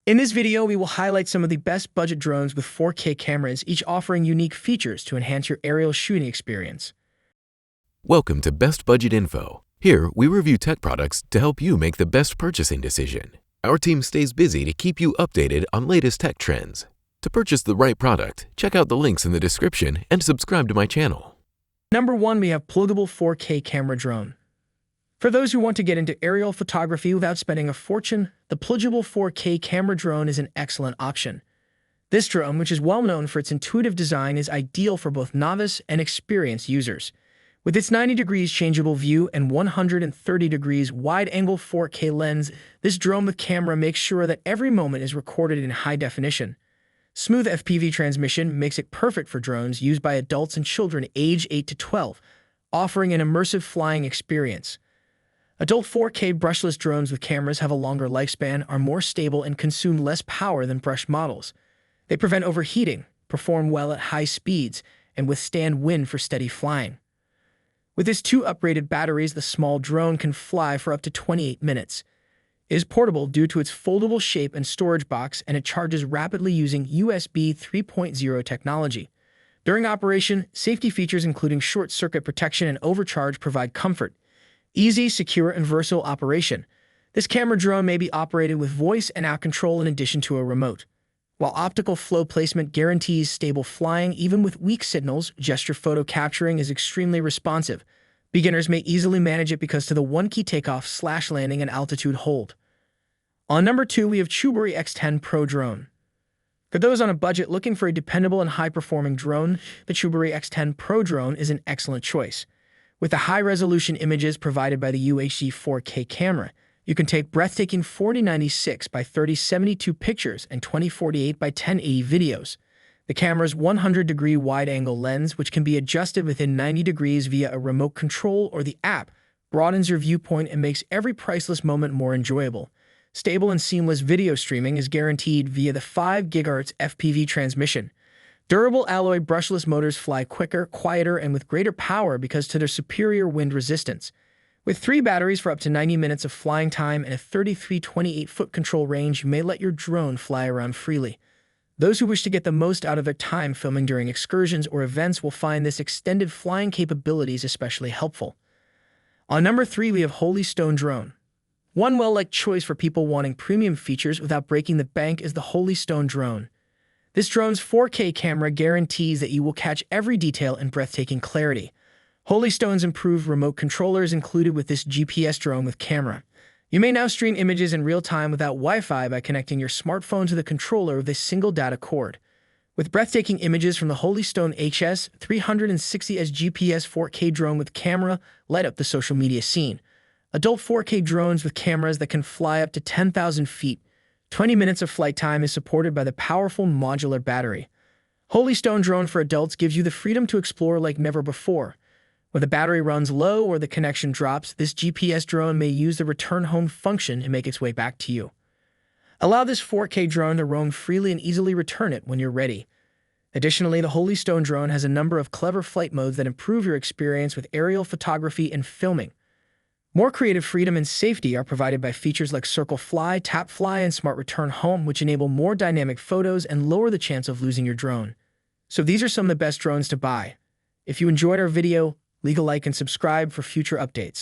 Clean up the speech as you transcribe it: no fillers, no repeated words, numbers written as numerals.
In this video, we will highlight some of the best budget drones with 4K cameras, each offering unique features to enhance your aerial shooting experience. Welcome to Best Budget Info. Here, we review tech products to help you make the best purchasing decision. Our team stays busy to keep you updated on latest tech trends. To purchase the right product, check out the links in the description and subscribe to my channel. Number 1, we have PLEGBLE 4K camera drone. For those who want to get into aerial photography without spending a fortune, the PLEGBLE 4K camera drone is an excellent option. This drone, which is well known for its intuitive design, is ideal for both novice and experienced users. With its 90 degrees changeable view and 130 degrees wide-angle 4K lens, this drone with camera makes sure that every moment is recorded in high definition. Smooth FPV transmission makes it perfect for drones used by adults and children aged 8 to 12, offering an immersive flying experience. Adult 4K brushless drones with cameras have a longer lifespan, are more stable, and consume less power than brush models. They prevent overheating, perform well at high speeds, and withstand wind for steady flying. With its 2 upgraded batteries, the small drone can fly for up to 28 minutes. It is portable due to its foldable shape and storage box, and it charges rapidly using USB 3.0 technology. During operation, safety features including short-circuit protection and overcharge provide comfort. Easy, secure, and versatile operation. This camera drone may be operated with voice and app control in addition to a remote. While optical flow placement guarantees stable flying even with weak signals, gesture photo capturing is extremely responsive. Beginners may easily manage it because of the one-key takeoff/landing and altitude hold. On number 2, we have Chubory X10 Pro drone. For those on a budget looking for a dependable and high-performing drone, the Chubory X10 Pro drone is an excellent choice. With the high-resolution images provided by the UHD 4K camera, you can take breathtaking 4096 by 3072 pictures and 2048 by 1080 videos. The camera's 100-degree wide-angle lens, which can be adjusted within 90 degrees via a remote control or the app, broadens your viewpoint and makes every priceless moment more enjoyable. Stable and seamless video streaming is guaranteed via the 5 GHz FPV transmission. Durable alloy brushless motors fly quicker, quieter, and with greater power because of their superior wind resistance. With 3 batteries for up to 90 minutes of flying time and a 33-28-foot control range, you may let your drone fly around freely. Those who wish to get the most out of their time filming during excursions or events will find this extended flying capabilities especially helpful. On number 3, we have Holy Stone drone. One well-liked choice for people wanting premium features without breaking the bank is the Holy Stone drone. This drone's 4K camera guarantees that you will catch every detail in breathtaking clarity. Holy Stone's improved remote controller is included with this GPS drone with camera. You may now stream images in real time without Wi-Fi by connecting your smartphone to the controller with a single data cord. With breathtaking images from the Holy Stone HS360S GPS 4K drone with camera, light up the social media scene. Adult 4K drones with cameras that can fly up to 10,000 feet. 20 minutes of flight time is supported by the powerful modular battery. Holy Stone drone for adults gives you the freedom to explore like never before. When the battery runs low or the connection drops, this GPS drone may use the return home function and make its way back to you. Allow this 4K drone to roam freely and easily return it when you're ready. Additionally, the Holy Stone drone has a number of clever flight modes that improve your experience with aerial photography and filming. More creative freedom and safety are provided by features like Circle Fly, Tap Fly, and Smart Return Home, which enable more dynamic photos and lower the chance of losing your drone. So these are some of the best drones to buy. If you enjoyed our video, leave a like and subscribe for future updates.